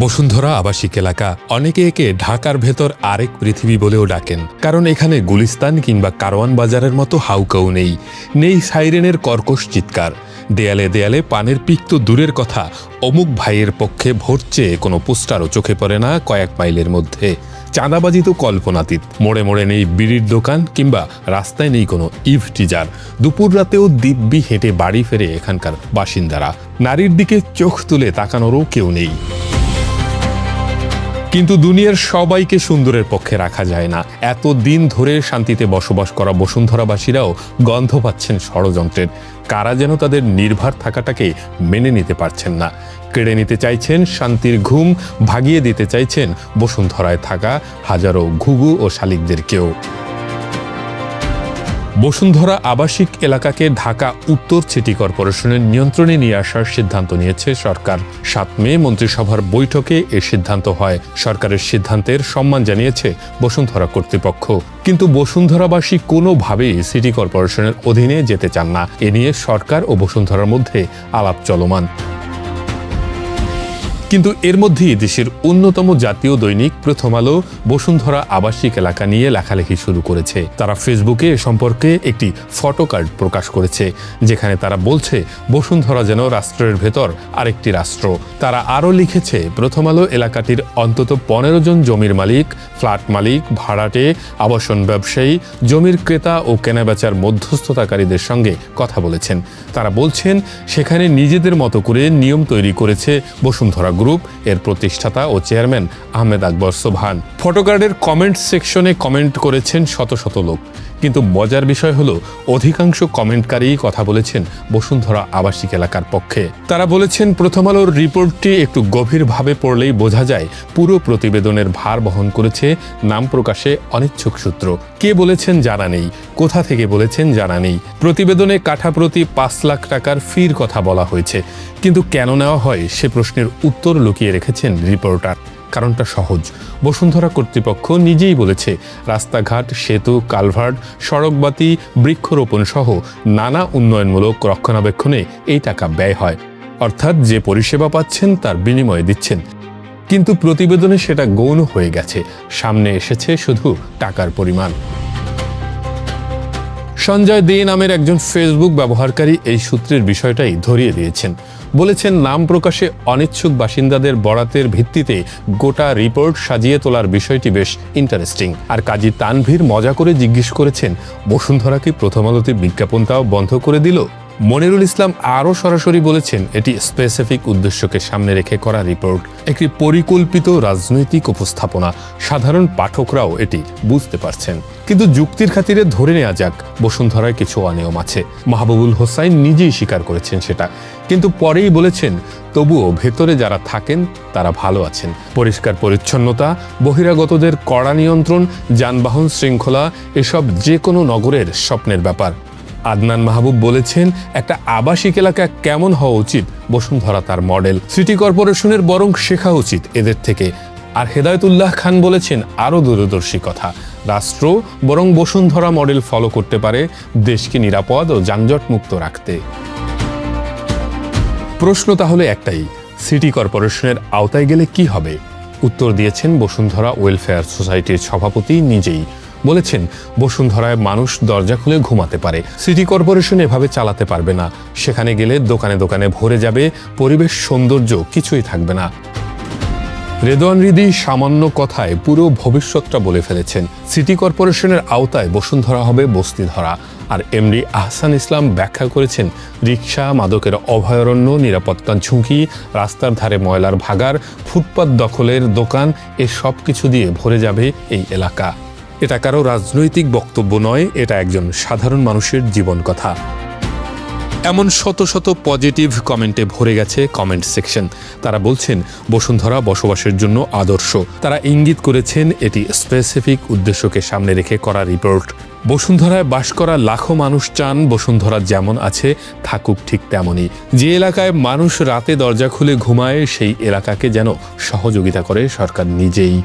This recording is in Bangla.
বসুন্ধরা আবাসিক এলাকা অনেকে একে ঢাকার ভেতর আরেক পৃথিবী বলেও ডাকেন, কারণ এখানে গুলিস্তান কিংবা কারওয়ান বাজারের মতো হাউকাউ নেই সাইরেনের কর্কশ চিৎকার। দেয়ালে দেয়ালে পানের পিক তো দূরের কথা, অমুক ভাইয়ের পক্ষে ভোট চেয়ে কোনো পোস্টারও চোখে পড়ে না কয়েক মাইলের মধ্যে। চাঁদাবাজি তো কল্পনাতীত, মোড়ে মোড়ে নেই বিড়ির দোকান কিংবা রাস্তায় নেই কোনো ইভটিজার। দুপুর রাতেও দিব্যি হেঁটে বাড়ি ফেরে এখানকার বাসিন্দারা, নারীর দিকে চোখ তুলে তাকানোরও কেউ নেই। কিন্তু দুনিয়ার সবাইকে সুন্দরের পক্ষে রাখা যায় না। এত দিন ধরে শান্তিতে বসবাস করা বসুন্ধরাবাসীরাও গন্ধ পাচ্ছেন ষড়যন্ত্রের। কারা যেন তাদের নির্ভর থাকাটাকে মেনে নিতে পারছেন না। কেড়ে নিতে চাইছেন শান্তির ঘুম, ভাগিয়ে দিতে চাইছেন বসুন্ধরায় থাকা হাজারো ঘুঘু ও শালিকদেরকেও। বসুন্ধরা আবাসিক এলাকাকে ঢাকা উত্তর সিটি কর্পোরেশনের নিয়ন্ত্রণে নিয়ে আসার সিদ্ধান্ত নিয়েছে সরকার। ৭ মে মন্ত্রিসভার বৈঠকে এ সিদ্ধান্ত হয়। সরকারের সিদ্ধান্তের সম্মান জানিয়েছে বসুন্ধরা কর্তৃপক্ষ। কিন্তু বসুন্ধরাবাসী কোনোভাবেই সিটি কর্পোরেশনের অধীনে যেতে চান না। এ নিয়ে সরকার ও বসুন্ধরার মধ্যে আলাপ চলমান। কিন্তু এর মধ্যেই দেশের অন্যতম জাতীয় দৈনিক প্রথম আলো বসুন্ধরা আবাসিক এলাকা নিয়ে লেখালেখি শুরু করেছে। তারা ফেসবুকে এ সম্পর্কে একটি ফটোকার্ড প্রকাশ করেছে, যেখানে তারা বলছে বসুন্ধরা যেন রাষ্ট্রের ভেতর আরেকটি রাষ্ট্র। তারা আরও লিখেছে, প্রথম আলো এলাকাটির অন্তত 15 জন জমির মালিক, ফ্ল্যাট মালিক, ভাড়াটে, আবাসন ব্যবসায়ী, জমির ক্রেতা ও কেনাবেচার মধ্যস্থতাকারীদের সঙ্গে কথা বলেছেন। তারা বলছেন সেখানে নিজেদের মতো করে নিয়ম তৈরি করেছে বসুন্ধরা গ্রুপ, এর প্রতিষ্ঠাতা ও চেয়ারম্যান আহমেদ আকবর সোবহান। ফটোকার্ডের কমেন্ট সেকশনে কমেন্ট করেছেন শত শত লোক, কিন্তু মজার বিষয় হলো অধিকাংশ কমেন্টকারীই কথা বলেছেন বসুন্ধরা আবাসিক এলাকার পক্ষে। তারা বলেছেন প্রথম আলোর রিপোর্টটি একটু গভীরভাবে পড়লেই বোঝা যায় পুরো প্রতিবেদনের ভার বহন করেছে নাম প্রকাশে অনিচ্ছুক সূত্র। কে বলেছেন জানা নেই, কোথা থেকে বলেছেন জানা নেই। প্রতিবেদনে কাঠা প্রতি 5 লাখ টাকার ফির কথা বলা হয়েছে, কিন্তু কেন নেওয়া হয় সে প্রশ্নের উত্তর লুকিয়ে রেখেছেন রিপোর্টার। কারণটা সহজ, বসুন্ধরা কর্তৃপক্ষ নিজেই বলেছে রাস্তাঘাট, সেতু, কালভার্ট, সড়কবাতি, বৃক্ষরোপণ সহ নানা উন্নয়নমূলক রক্ষণাবেক্ষণে এই টাকা ব্যয় হয়। অর্থাৎ যে পরিষেবা পাচ্ছেন তার বিনিময়ে দিচ্ছেন। কিন্তু প্রতিবেদনে সেটা গৌণ হয়ে গেছে, সামনে এসেছে শুধু টাকার পরিমাণ। সঞ্জয় দে নামের একজন ফেসবুক ব্যবহারকারী এই সূত্রের বিষয়টাই ধরিয়ে দিয়েছেন। বলেছেন নাম প্রকাশে অনিচ্ছুক বাসিন্দাদের বরাতের ভিত্তিতে গোটা রিপোর্ট সাজিয়ে তোলার বিষয়টি বেশ ইন্টারেস্টিং। আর কাজী তানভীর মজা করে জিজ্ঞেস করেছেন, বসুন্ধরা কি প্রথম আলোতে বিজ্ঞাপনটাও বন্ধ করে দিল? মনিরুল ইসলাম আরও সরাসরি বলেছেন এটি স্পেসিফিক উদ্দেশ্যকে সামনে রেখে করা রিপোর্ট, একটি পরিকল্পিত রাজনৈতিক উপস্থাপনা। সাধারণ পাঠকরাও এটি বুঝতে পারছেন। কিন্তু যুক্তির খাতিরে ধরে নেওয়া যাক বসুন্ধরায় কিছু অনিয়ম আছে। মাহবুবুল হোসাইন নিজেই স্বীকার করেছেন সেটা, কিন্তু পরেই বলেছেন তবুও ভেতরে যারা থাকেন তারা ভালো আছেন। পরিষ্কার পরিচ্ছন্নতা, বহিরাগতদের কড়া নিয়ন্ত্রণ, যানবাহন শৃঙ্খলা, এসব যে কোনো নগরের স্বপ্নের ব্যাপার। আদনান মাহবুব বলেছেন একটা আবাসিক এলাকা কেমন হওয়া উচিত বসুন্ধরা তার মডেল। সিটি কর্পোরেশনের বরং শেখা উচিত এদের থেকে। আর হেদায়েতুল্লাহ খান বলেছেন আরও দূরদর্শী কথা, রাষ্ট্র বরং বসুন্ধরা মডেল ফলো করতে পারে দেশকে নিরাপদ ও যানজটমুক্ত রাখতে। প্রশ্ন তাহলে একটাই, সিটি কর্পোরেশনের আওতায় গেলে কি হবে? উত্তর দিয়েছেন বসুন্ধরা ওয়েলফেয়ার সোসাইটির সভাপতি নিজেই। বলেছেন বসুন্ধরায় মানুষ দরজা খুলে ঘুমাতে পারে, সিটি কর্পোরেশন এভাবে চালাতে পারবে না। সেখানে গেলে দোকানে দোকানে ভরে যাবে, পরিবেশ সৌন্দর্য কিছুই থাকবে না। রেদওয়ান হৃদি সামান্য কথায় পুরো ভবিষ্যৎটা বলে ফেলেছেন। সিটি কর্পোরেশনের আওতায় বসুন্ধরা হবে বস্তিধরা। আর এমডি আহসান ইসলাম ব্যাখ্যা করেছেন রিকশা, মাদকের অভয়ারণ্য, নিরাপত্তার ঝুঁকি, রাস্তার ধারে ময়লার ভাগার, ফুটপাত দখলের দোকান, এ সব কিছু দিয়ে ভরে যাবে এই এলাকা। এটা কারো রাজনৈতিক বক্তব্য নয়, এটা একজন সাধারণ মানুষের জীবন কথা। এমন শত শত পজিটিভ কমেন্টে ভরে গেছে কমেন্ট সেকশন। তারা বলছেন বসুন্ধরা বসবাসের জন্য আদর্শ। তারা ইঙ্গিত করেছেন এটি স্পেসিফিক উদ্দেশ্যকে সামনে রেখে করা রিপোর্ট। বসুন্ধরায় বাস করা লাখো মানুষ চান বসুন্ধরা যেমন আছে থাকুক ঠিক তেমনই। যে এলাকায় মানুষ রাতে দরজা খুলে ঘুমায় সেই এলাকাকে যেন সহযোগিতা করে সরকার নিজেই।